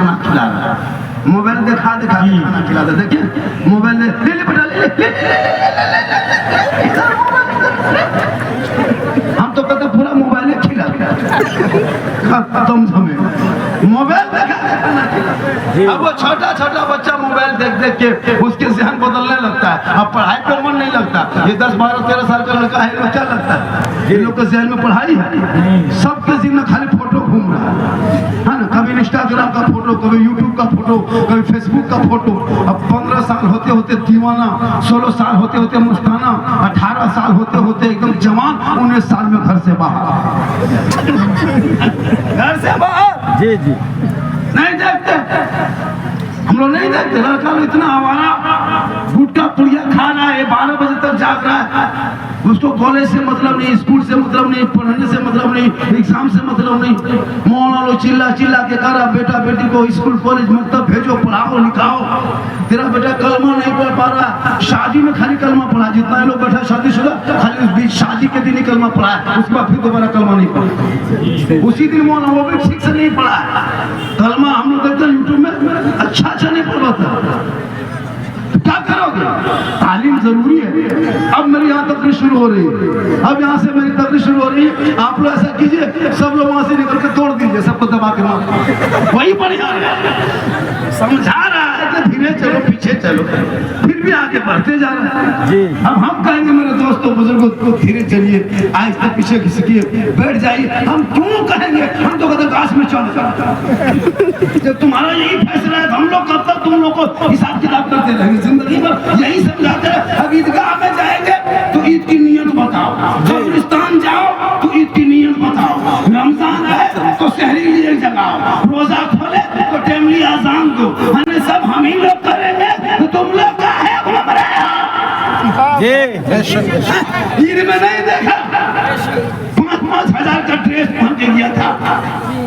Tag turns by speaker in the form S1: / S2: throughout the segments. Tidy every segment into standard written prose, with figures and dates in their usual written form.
S1: खाना खिला रहा है, मोबाइल दिखा दिखा के खाना खिला रहा है। देखिए मोबाइल ले ले बेटा ले ले, हम तो कहते पूरा मोबाइल खिला खत्म समय मोबाइल देखा खाना खिला। अब वो छोटा छोटा बच्चा मोबाइल देख देख के उसके ज़हन बदलने लगता है, अब पढ़ाई पर मन नहीं लगता। ये 10, 12, 13 साल का लड़का है, क्या लगता है ये लोग के ज़हन में पढ़ाई है? सबके ज़हन में खाली फोटो घूम रहा है ना, कभी इंस्टाग्राम का फोटो, कभी यूट्यूब का फोटो, कभी फेसबुक का फोटो। अब 15 साल होते होते दीवाना, 16 साल होते होते मस्ताना, 18 साल होते होते एकदम जवान, 19 साल में घर से बाहर। घर से बाहर
S2: जी जी
S1: नहीं देखते हम लोग, नहीं देखते। लड़का लोग इतना आवारा गुटखा पुड़िया खा रहा है, 12 बजे तक जाग रहा है, उसको कॉलेज से मतलब नहीं, स्कूल से मतलब नहीं, पढ़ने से मतलब नहीं, एग्जाम से मतलब नहीं। मौला लोग चिल्ला चिल्ला के करा बेटा बेटी को स्कूल कॉलेज मकतब भेजो, पढ़ाओ लिखाओ। तेरा बेटा कलमा नहीं पढ़ पा रहा, शादी में खाली कलमा पढ़ा, जितना लोग बैठा शादीशुदा खाली उस बीच शादी के दिन ही कलमा पढ़ा है, उसके बाद फिर दोबारा कलमा नहीं पढ़ा, उसी दिन मौला वो भी ठीक से नहीं पढ़ा है कलमा। हम लोग देखते हैं यूट्यूब में, अच्छा नहीं पढ़ता, क्या करोगे? तालीम जरूरी है। अब मेरी यहाँ तकरीर शुरू हो रही है, अब यहाँ से मेरी तकरीर शुरू हो रही है। आप लोग ऐसा कीजिए, सब लोग वहाँ से निकल के तोड़ दीजिए, सबको दबा के मार, वही बढ़िया है। समझा रहा है कि धीरे चलो, पीछे चलो, फिर भी आगे बढ़ते जा रहे हैं। अब हम कहेंगे मेरे दोस्तों बुजुर्गों को धीरे चलिए, आहिस्ते पीछे खिसकिए, बैठ जाइए, हम क्यों कहेंगे? हम तो कहते घास में चल जाओ। जब तुम्हारा यही फैसला है तो हम लोग कब तक तुम लोग को हिसाब किताब करते रहेंगे? जिंदगी भर यही समझाते हैं। अब ईदगाह में जाएंगे तो ईद की नियत बताओ, कब्रिस्तान जाओ तो ईद की नियत बताओ, रमजान है तो सहरी लिए जगाओ, रोजा खोले तो टेमली आजान दो, हमने सब हम ही लोग करेंगे तो तुम लोग का है घूम रहे हो। ईद में नहीं देखा 5-5 हजार का ड्रेस पहन के गया था,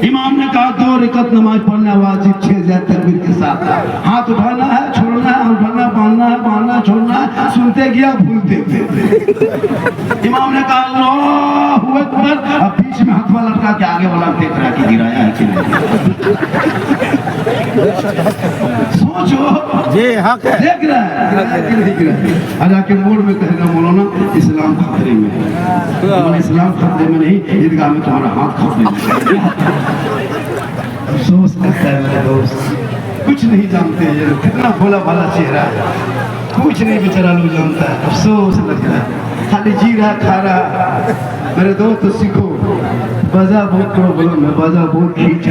S1: इमाम ने कहा 2 रकात नमाज पढ़ना वाजिब 6 तकबीर के साथ, हाथ उठाना है, छोड़ना है, उठाना, बांधना है, बांधना, छोड़ना है, सुनते गया भूलते थे। इमाम ने कहा अल्लाहू अकबर, अब बीच में हाथ वाला लटका के आगे वाला देख रहा कि गिराया है कि नहीं। सोचो
S2: जी हक है,
S1: देख रहा है कि नहीं गिरा। आके मोड़ में कहेगा मौलाना इस्लाम खतरे में है, इस्लाम खतरे में नहीं, ईदगाह में तुम्हारा हाथ खतरे में। अफसोस करता है मेरे दोस्त, कुछ नहीं जानते ये कितना भोला भाला चेहरा है, कुछ नहीं बेचारा लोग जानता है। अफसोस लगता है, खाली जी रहा खा रहा। मेरे दोस्त तो सीखो, बजा बहुत करो, बोलो मैं बजा बहुत खींच